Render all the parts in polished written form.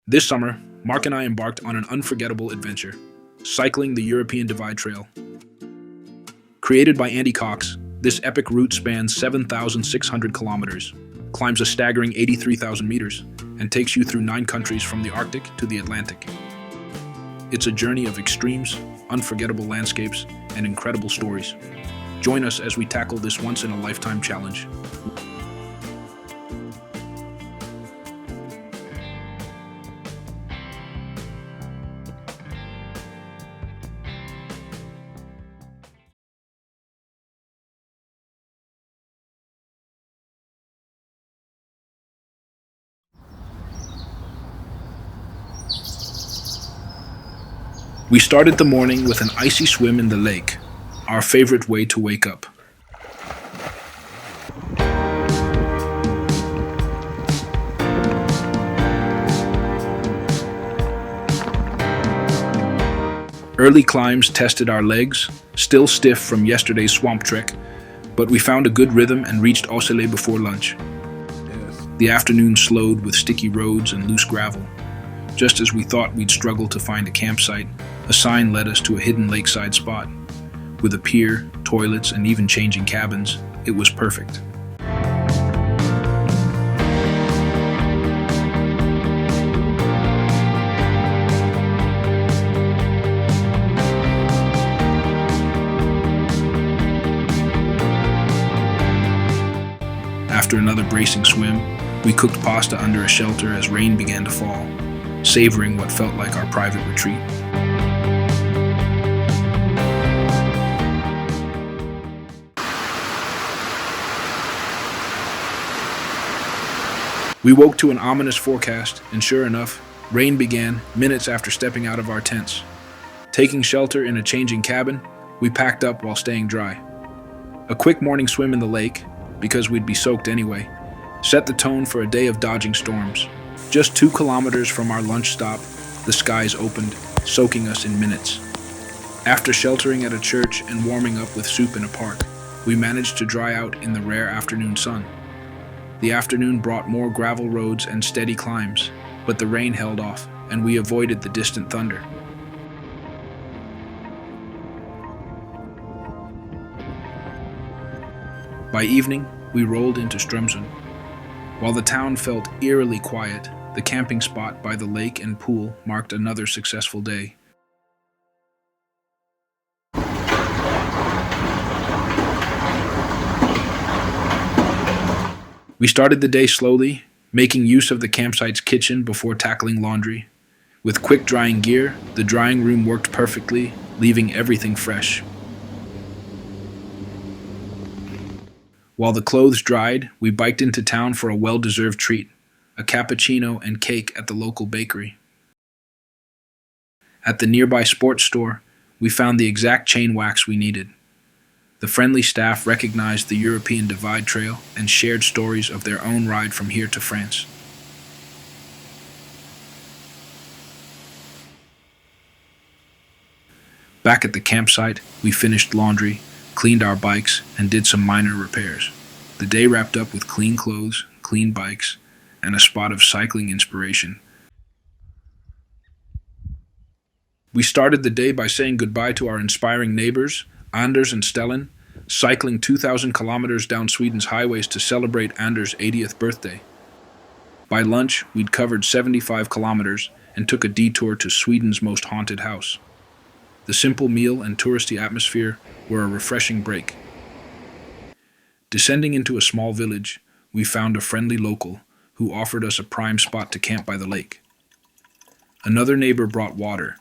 This summer, Mark and I embarked on an unforgettable adventure, cycling the European Divide Trail. Created by Andy Cox, this epic route spans 7,600 kilometers, climbs a staggering 83,000 meters, and takes you through 9 countries from the Arctic to the Atlantic. It's a journey of extremes, unforgettable landscapes, and incredible stories. Join us as we tackle this once-in-a-lifetime challenge. We started the morning with an icy swim in the lake, our favorite way to wake up. Early climbs tested our legs, still stiff from yesterday's swamp trek, but we found a good rhythm and reached Ocel before lunch. The afternoon slowed with sticky roads and loose gravel. Just as we thought we'd struggle to find a campsite, a sign led us to a hidden lakeside spot. With a pier, toilets, and even changing cabins, it was perfect. After another bracing swim, we cooked pasta under a shelter as rain began to fall, savoring what felt like our private retreat. We woke to an ominous forecast, and sure enough, rain began minutes after stepping out of our tents. Taking shelter in a changing cabin, we packed up while staying dry. A quick morning swim in the lake, because we'd be soaked anyway, set the tone for a day of dodging storms. Just 2 kilometers from our lunch stop, the skies opened, soaking us in minutes. After sheltering at a church and warming up with soup in a park, we managed to dry out in the rare afternoon sun. The afternoon brought more gravel roads and steady climbs, but the rain held off, and we avoided the distant thunder. By evening, we rolled into Strömsund. While the town felt eerily quiet, the camping spot by the lake and pool marked another successful day. We started the day slowly, making use of the campsite's kitchen before tackling laundry. With quick drying gear, the drying room worked perfectly, leaving everything fresh. While the clothes dried, we biked into town for a well-deserved treat, a cappuccino and cake at the local bakery. At the nearby sports store, we found the exact chain wax we needed. The friendly staff recognized the European Divide Trail and shared stories of their own ride from here to France. Back at the campsite, we finished laundry, cleaned our bikes, and did some minor repairs. The day wrapped up with clean clothes, clean bikes, and a spot of cycling inspiration. We started the day by saying goodbye to our inspiring neighbors, Anders and Stren, cycling 2,000 kilometers down Sweden's highways to celebrate Anders' 80th birthday. By lunch, we'd covered 75 kilometers and took a detour to Sweden's most haunted house. The simple meal and touristy atmosphere were a refreshing break. Descending into a small village, we found a friendly local who offered us a prime spot to camp by the lake. Another neighbor brought water,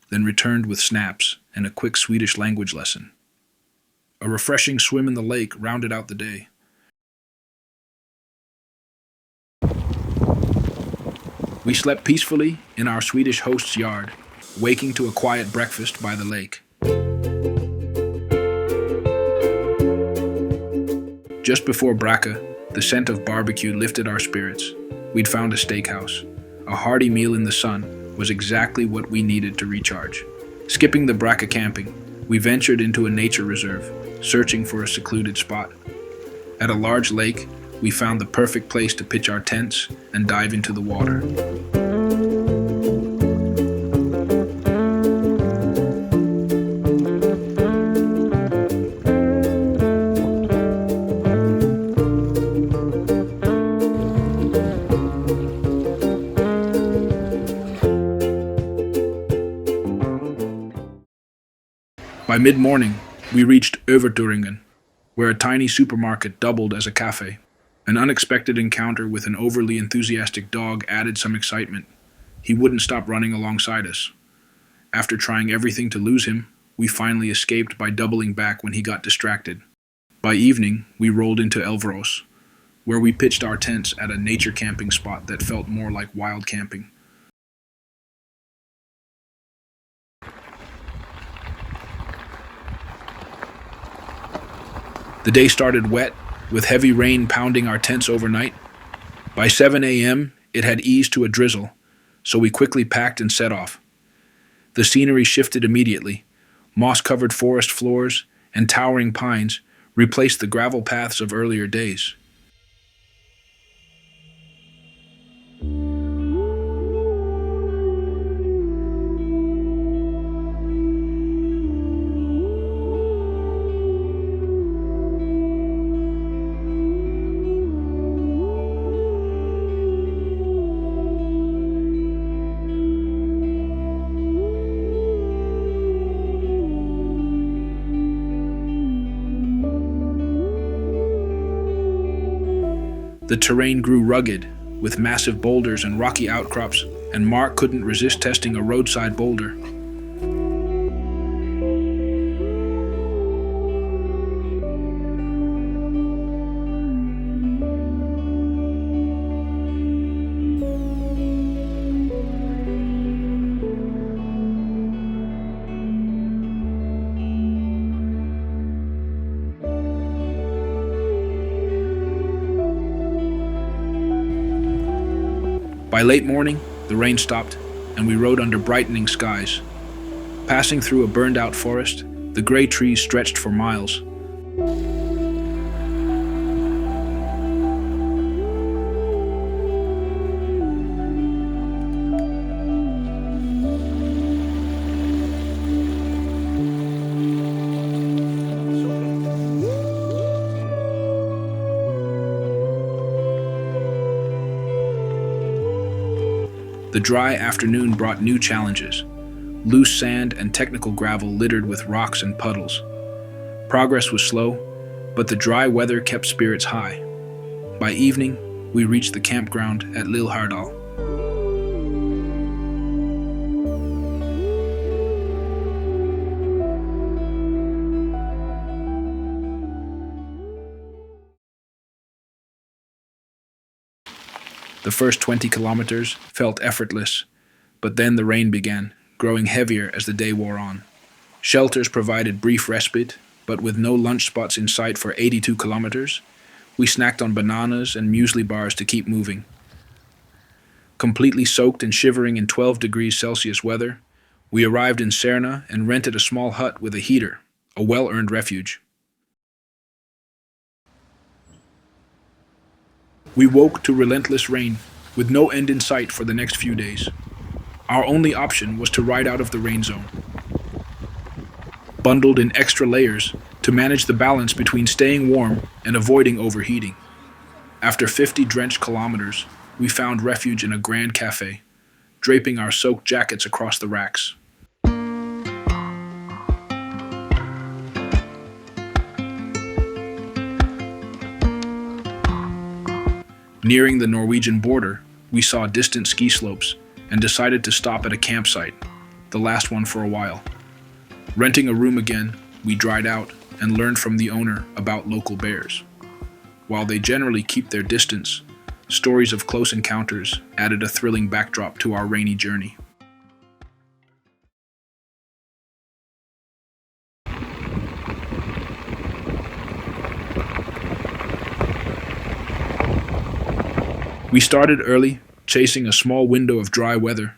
then returned with snaps and a quick Swedish language lesson. A refreshing swim in the lake rounded out the day. We slept peacefully in our Swedish host's yard, waking to a quiet breakfast by the lake. Just before Bracca, the scent of barbecue lifted our spirits. We'd found a steakhouse. A hearty meal in the sun was exactly what we needed to recharge. Skipping the Bracca camping, we ventured into a nature reserve, searching for a secluded spot. At a large lake, we found the perfect place to pitch our tents and dive into the water. By mid-morning, we reached Turingan, where a tiny supermarket doubled as a cafe. An unexpected encounter with an overly enthusiastic dog added some excitement. He wouldn't stop running alongside us. After trying everything to lose him, we finally escaped by doubling back when he got distracted. By evening, we rolled into Elvos, where we pitched our tents at a nature camping spot that felt more like wild camping. The day started wet, with heavy rain pounding our tents overnight. By 7 a.m., it had eased to a drizzle, so we quickly packed and set off. The scenery shifted immediately. Moss-covered forest floors and towering pines replaced the gravel paths of earlier days. The terrain grew rugged, with massive boulders and rocky outcrops, and Mark couldn't resist testing a roadside boulder. By late morning, the rain stopped, and we rode under brightening skies. Passing through a burned-out forest, the gray trees stretched for miles. The dry afternoon brought new challenges: loose sand and technical gravel littered with rocks and puddles. Progress was slow, but the dry weather kept spirits high. By evening, we reached the campground at Lillhärdal. The first 20 kilometers felt effortless, but then the rain began, growing heavier as the day wore on. Shelters provided brief respite, but with no lunch spots in sight for 82 kilometers, we snacked on bananas and muesli bars to keep moving. Completely soaked and shivering in 12 degrees Celsius weather, we arrived in Cerna and rented a small hut with a heater, a well-earned refuge. We woke to relentless rain, with no end in sight for the next few days. Our only option was to ride out of the rain zone. Bundled in extra layers to manage the balance between staying warm and avoiding overheating. After 50 drenched kilometers, we found refuge in a grand cafe, draping our soaked jackets across the racks. Nearing the Norwegian border, we saw distant ski slopes and decided to stop at a campsite, the last one for a while. Renting a room again, we dried out and learned from the owner about local bears. While they generally keep their distance, stories of close encounters added a thrilling backdrop to our rainy journey. We started early, chasing a small window of dry weather.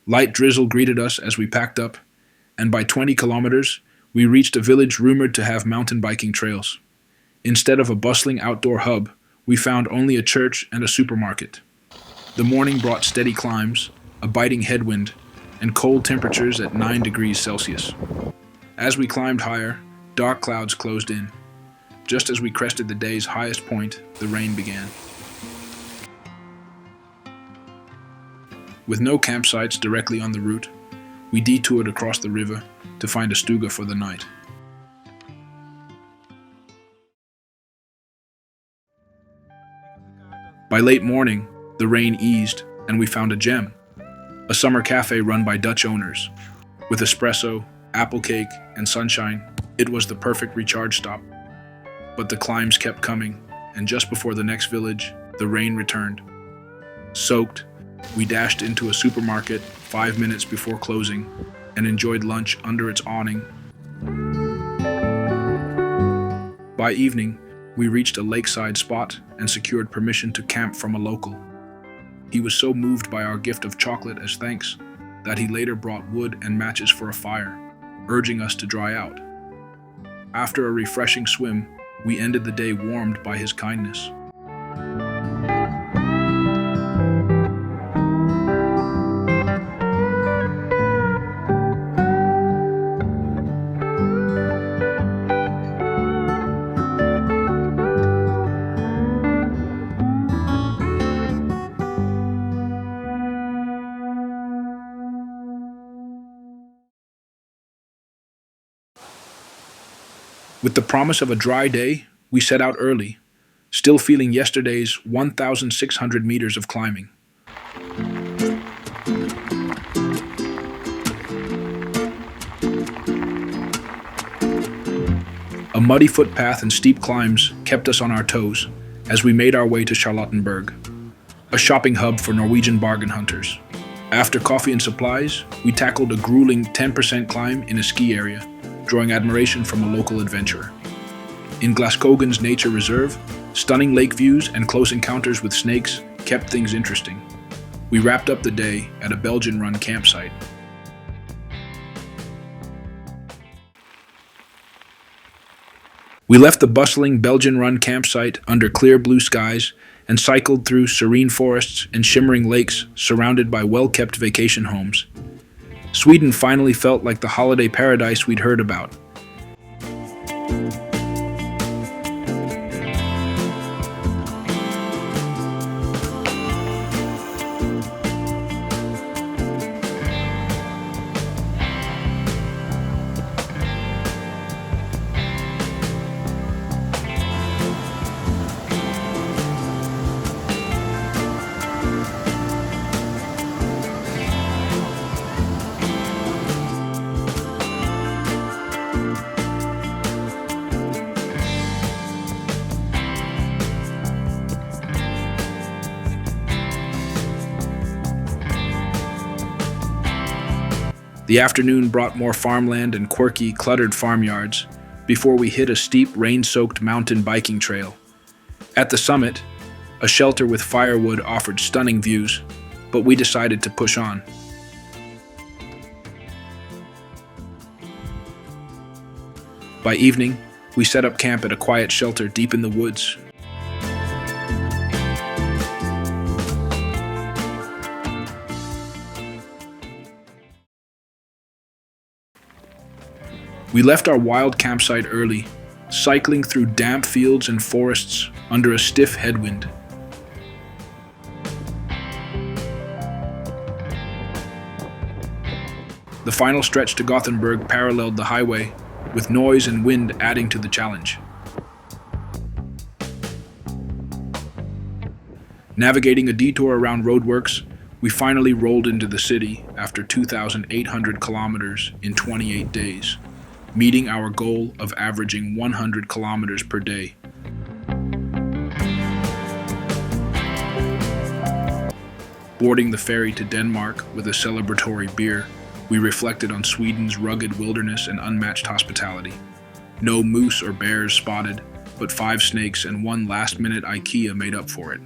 Light drizzle greeted us as we packed up, and by 20 kilometers, we reached a village rumored to have mountain biking trails. Instead of a bustling outdoor hub, we found only a church and a supermarket. The morning brought steady climbs, a biting headwind, and cold temperatures at 9 degrees Celsius. As we climbed higher, dark clouds closed in. Just as we crested the day's highest point, the rain began. With no campsites directly on the route, we detoured across the river to to find a stuga for the night. By late morning, the rain eased and we found a gem, a summer cafe run by Dutch owners. With espresso, apple cake, and sunshine, it was the perfect recharge stop. But the climbs kept coming, and just before the next village, the rain returned. Soaked, we dashed into a supermarket 5 minutes before closing and enjoyed lunch under its awning. By evening, we reached a lakeside spot and secured permission to camp from a local. He was so moved by our gift of chocolate as thanks that he later brought wood and matches for a fire, urging us to dry out. After a refreshing swim, we ended the day warmed by his kindness. With the promise of a dry day, we set out early, still feeling yesterday's 1,600 meters of climbing. A muddy footpath and steep climbs kept us on our toes as we made our way to Charlotteburg, a shopping hub for Norwegian bargain hunters. After coffee and supplies, we tackled a grueling 10% climb in a ski area, drawing admiration from a local adventurer. In Glaskogen's nature reserve, stunning lake views and close encounters with snakes kept things interesting. We wrapped up the day at a Belgian Run Campsite. We left the bustling Belgian Run Campsite under clear blue skies and cycled through serene forests and shimmering lakes surrounded by well-kept vacation homes. Sweden finally felt like the holiday paradise we'd heard about. The afternoon brought more farmland and quirky, cluttered farmyards before we hit a steep, rain-soaked mountain biking trail. At the summit, a shelter with firewood offered stunning views, but we decided to push on. By evening, we set up camp at a quiet shelter deep in the woods. We left our wild campsite early, cycling through damp fields and forests under a stiff headwind. The final stretch to Gothenberg paralleled the highway, with noise and wind adding to the challenge. Navigating a detour around roadworks, we finally rolled into the city after 2,800 kilometers in 28 days. Meeting our goal of averaging 100 kilometers per day. Boarding the ferry to Denmark with a celebratory beer, we reflected on Sweden's rugged wilderness and unmatched hospitality. No moose or bears spotted, but 5 snakes and 1 last-minute IKEA made up for it.